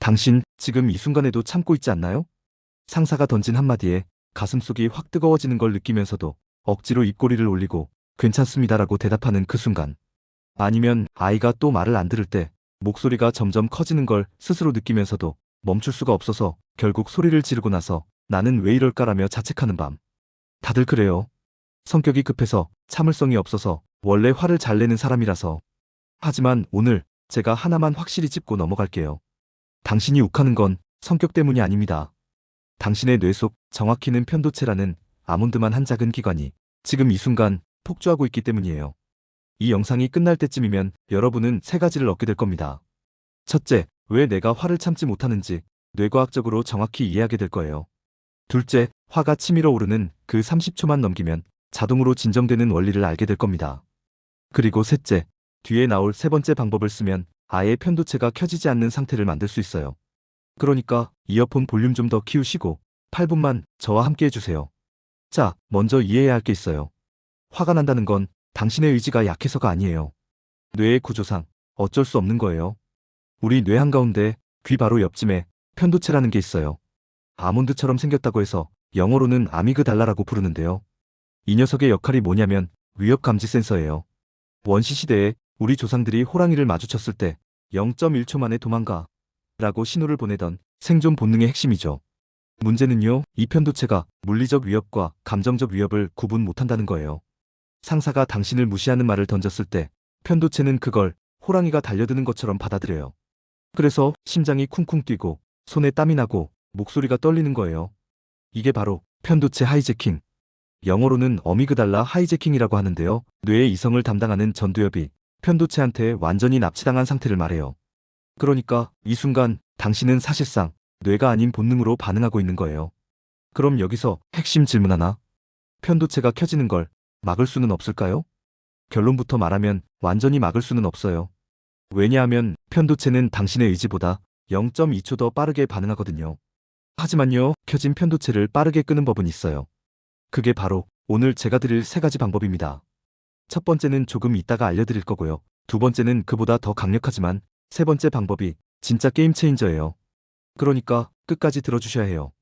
당신 지금 이 순간에도 참고 있지 않나요? 상사가 던진 한마디에 가슴속이 확 뜨거워지는 걸 느끼면서도 억지로 입꼬리를 올리고 괜찮습니다라고 대답하는 그 순간. 아니면 아이가 또 말을 안 들을 때 목소리가 점점 커지는 걸 스스로 느끼면서도 멈출 수가 없어서 결국 소리를 지르고 나서 나는 왜 이럴까라며 자책하는 밤. 다들 그래요. 성격이 급해서 참을성이 없어서 원래 화를 잘 내는 사람이라서. 하지만 오늘 제가 하나만 확실히 짚고 넘어갈게요. 당신이 욱하는 건 성격 때문이 아닙니다. 당신의 뇌 속 정확히는 편도체라는 아몬드만 한 작은 기관이 지금 이 순간 폭주하고 있기 때문이에요. 이 영상이 끝날 때쯤이면 여러분은 세 가지를 얻게 될 겁니다. 첫째, 왜 내가 화를 참지 못하는지 뇌과학적으로 정확히 이해하게 될 거예요. 둘째, 화가 치밀어 오르는 그 30초만 넘기면 자동으로 진정되는 원리를 알게 될 겁니다. 그리고 셋째, 뒤에 나올 세 번째 방법을 쓰면 아예 편도체가 켜지지 않는 상태를 만들 수 있어요. 그러니까 이어폰 볼륨 좀 더 키우시고 8분만 저와 함께 해주세요. 자, 먼저 이해해야 할 게 있어요. 화가 난다는 건 당신의 의지가 약해서가 아니에요. 뇌의 구조상 어쩔 수 없는 거예요. 우리 뇌 한가운데 귀 바로 옆쯤에 편도체라는 게 있어요. 아몬드처럼 생겼다고 해서 영어로는 아미그달라라고 부르는데요. 이 녀석의 역할이 뭐냐면 위협 감지 센서예요. 원시 시대에 우리 조상들이 호랑이를 마주쳤을 때 0.1초 만에 도망가 라고 신호를 보내던 생존 본능의 핵심이죠. 문제는요, 이 편도체가 물리적 위협과 감정적 위협을 구분 못한다는 거예요. 상사가 당신을 무시하는 말을 던졌을 때 편도체는 그걸 호랑이가 달려드는 것처럼 받아들여요. 그래서 심장이 쿵쿵 뛰고 손에 땀이 나고 목소리가 떨리는 거예요. 이게 바로 편도체 하이제킹. 영어로는 어미그달라 하이제킹이라고 하는데요. 뇌의 이성을 담당하는 전두엽이 편도체한테 완전히 납치당한 상태를 말해요. 그러니까 이 순간 당신은 사실상 뇌가 아닌 본능으로 반응하고 있는 거예요. 그럼 여기서 핵심 질문 하나. 편도체가 켜지는 걸 막을 수는 없을까요? 결론부터 말하면 완전히 막을 수는 없어요. 왜냐하면 편도체는 당신의 의지보다 0.2초 더 빠르게 반응하거든요. 하지만요, 켜진 편도체를 빠르게 끄는 법은 있어요. 그게 바로 오늘 제가 드릴 세 가지 방법입니다. 첫 번째는 조금 이따가 알려드릴 거고요. 두 번째는 그보다 더 강력하지만 세 번째 방법이 진짜 게임 체인저예요. 그러니까 끝까지 들어주셔야 해요.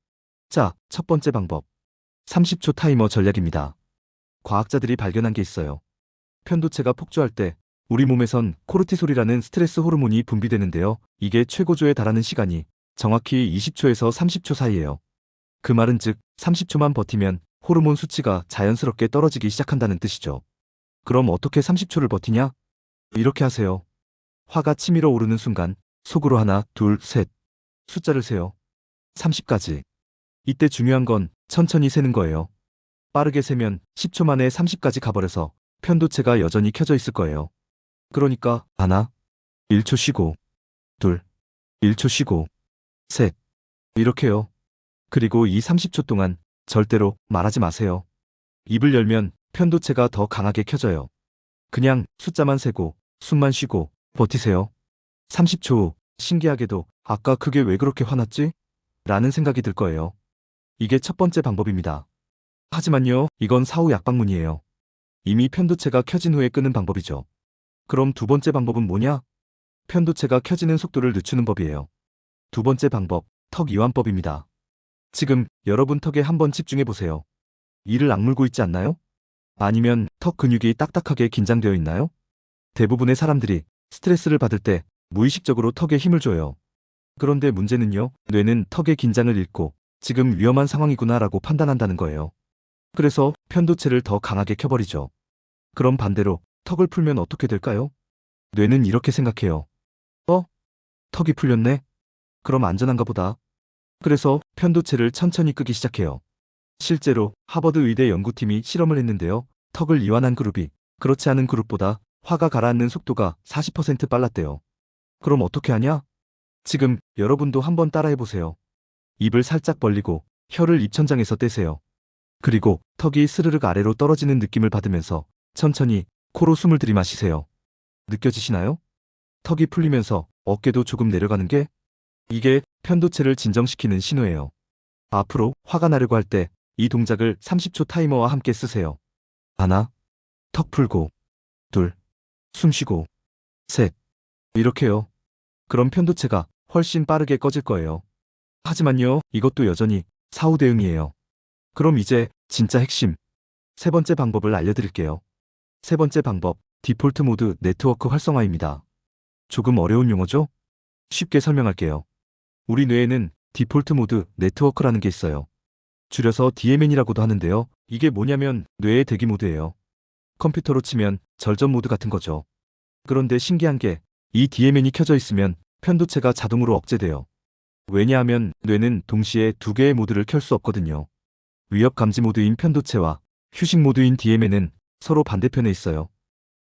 자, 첫 번째 방법. 30초 타이머 전략입니다. 과학자들이 발견한 게 있어요. 편도체가 폭주할 때 우리 몸에선 코르티솔이라는 스트레스 호르몬이 분비되는데요. 이게 최고조에 달하는 시간이 정확히 20초에서 30초 사이예요. 그 말은 즉 30초만 버티면 호르몬 수치가 자연스럽게 떨어지기 시작한다는 뜻이죠. 그럼 어떻게 30초를 버티냐? 이렇게 하세요. 화가 치밀어 오르는 순간 속으로 하나, 둘, 셋 숫자를 세요. 30까지. 이때 중요한 건 천천히 세는 거예요. 빠르게 세면 10초 만에 30까지 가버려서 편도체가 여전히 켜져 있을 거예요. 그러니까 하나, 1초 쉬고, 둘, 1초 쉬고, 셋 이렇게요. 그리고 이 30초 동안 절대로 말하지 마세요. 입을 열면 편도체가 더 강하게 켜져요. 그냥 숫자만 세고 숨만 쉬고 버티세요. 30초 후 신기하게도 아까 그게 왜 그렇게 화났지? 라는 생각이 들 거예요. 이게 첫 번째 방법입니다. 하지만요, 이건 사후 약방문이에요. 이미 편도체가 켜진 후에 끄는 방법이죠. 그럼 두 번째 방법은 뭐냐? 편도체가 켜지는 속도를 늦추는 법이에요. 두 번째 방법, 턱 이완법입니다. 지금 여러분 턱에 한번 집중해 보세요. 이를 악물고 있지 않나요? 아니면 턱 근육이 딱딱하게 긴장되어 있나요? 대부분의 사람들이 스트레스를 받을 때 무의식적으로 턱에 힘을 줘요. 그런데 문제는요, 뇌는 턱의 긴장을 읽고 지금 위험한 상황이구나라고 판단한다는 거예요. 그래서 편도체를 더 강하게 켜버리죠. 그럼 반대로 턱을 풀면 어떻게 될까요? 뇌는 이렇게 생각해요. 턱이 풀렸네? 그럼 안전한가 보다. 그래서 편도체를 천천히 끄기 시작해요. 실제로 하버드 의대 연구팀이 실험을 했는데요. 턱을 이완한 그룹이 그렇지 않은 그룹보다 화가 가라앉는 속도가 40% 빨랐대요. 그럼 어떻게 하냐? 지금 여러분도 한번 따라해보세요. 입을 살짝 벌리고 혀를 입천장에서 떼세요. 그리고 턱이 스르륵 아래로 떨어지는 느낌을 받으면서 천천히 코로 숨을 들이마시세요. 느껴지시나요? 턱이 풀리면서 어깨도 조금 내려가는 게? 이게 편도체를 진정시키는 신호예요. 앞으로 화가 나려고 할 때 이 동작을 30초 타이머와 함께 쓰세요. 하나, 턱 풀고, 둘, 숨 쉬고, 셋. 이렇게요. 그럼 편도체가 훨씬 빠르게 꺼질 거예요. 하지만요, 이것도 여전히 사후 대응이에요. 그럼 이제 진짜 핵심. 세 번째 방법을 알려드릴게요. 세 번째 방법, 디폴트 모드 네트워크 활성화입니다. 조금 어려운 용어죠? 쉽게 설명할게요. 우리 뇌에는 디폴트 모드 네트워크라는 게 있어요. 줄여서 DMN이라고도 하는데요. 이게 뭐냐면 뇌의 대기 모드예요. 컴퓨터로 치면 절전 모드 같은 거죠. 그런데 신기한 게 이 DMN이 켜져 있으면 편도체가 자동으로 억제돼요. 왜냐하면 뇌는 동시에 두 개의 모드를 켤 수 없거든요. 위협 감지 모드인 편도체와 휴식 모드인 DMN은 서로 반대편에 있어요.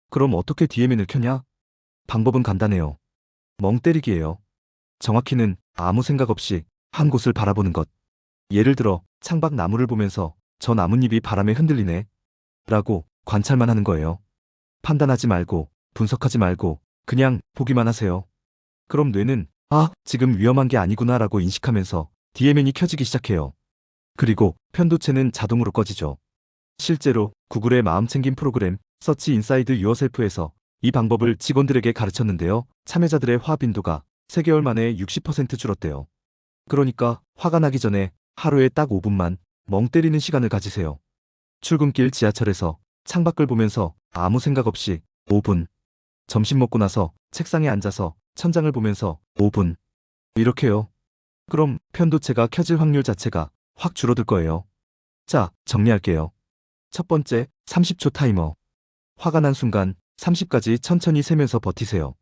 그럼 어떻게 DMN을 켜냐? 방법은 간단해요. 멍 때리기예요. 정확히는 아무 생각 없이 한 곳을 바라보는 것. 예를 들어 창밖 나무를 보면서 저 나뭇잎이 바람에 흔들리네 라고 관찰만 하는 거예요. 판단하지 말고 분석하지 말고 그냥 보기만 하세요. 그럼 뇌는 지금 위험한 게 아니구나 라고 인식하면서 DMN이 켜지기 시작해요. 그리고 편도체는 자동으로 꺼지죠. 실제로 구글의 마음챙김 프로그램 서치 인사이드 유어셀프에서 이 방법을 직원들에게 가르쳤는데요. 참여자들의 화 빈도가 3개월 만에 60% 줄었대요. 그러니까 화가 나기 전에 하루에 딱 5분만 멍 때리는 시간을 가지세요. 출근길 지하철에서 창밖을 보면서 아무 생각 없이 5분. 점심 먹고 나서 책상에 앉아서 천장을 보면서 5분. 이렇게요. 그럼 편도체가 켜질 확률 자체가 확 줄어들 거예요. 자, 정리할게요. 첫 번째, 30초 타이머. 화가 난 순간 30까지 천천히 세면서 버티세요.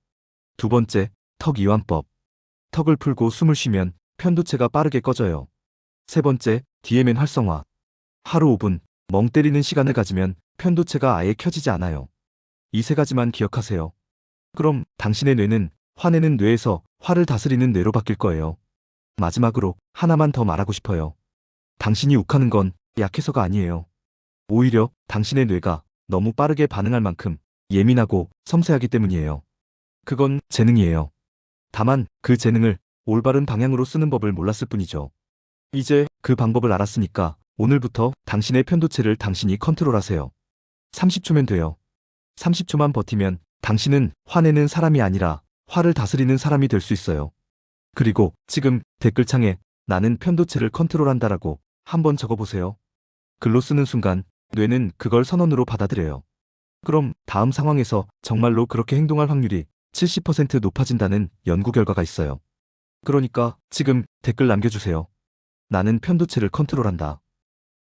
두 번째, 턱 이완법. 턱을 풀고 숨을 쉬면 편도체가 빠르게 꺼져요. 세 번째, DMN 활성화. 하루 5분, 멍 때리는 시간을 가지면 편도체가 아예 켜지지 않아요. 이 세 가지만 기억하세요. 그럼 당신의 뇌는 화내는 뇌에서 화를 다스리는 뇌로 바뀔 거예요. 마지막으로 하나만 더 말하고 싶어요. 당신이 욱하는 건 약해서가 아니에요. 오히려 당신의 뇌가 너무 빠르게 반응할 만큼 예민하고 섬세하기 때문이에요. 그건 재능이에요. 다만 그 재능을 올바른 방향으로 쓰는 법을 몰랐을 뿐이죠. 이제 그 방법을 알았으니까 오늘부터 당신의 편도체를 당신이 컨트롤하세요. 30초면 돼요. 30초만 버티면 당신은 화내는 사람이 아니라 화를 다스리는 사람이 될 수 있어요. 그리고 지금 댓글창에 나는 편도체를 컨트롤한다라고 한번 적어보세요. 글로 쓰는 순간 뇌는 그걸 선언으로 받아들여요. 그럼 다음 상황에서 정말로 그렇게 행동할 확률이 70% 높아진다는 연구 결과가 있어요. 그러니까 지금 댓글 남겨주세요. 나는 편도체를 컨트롤한다.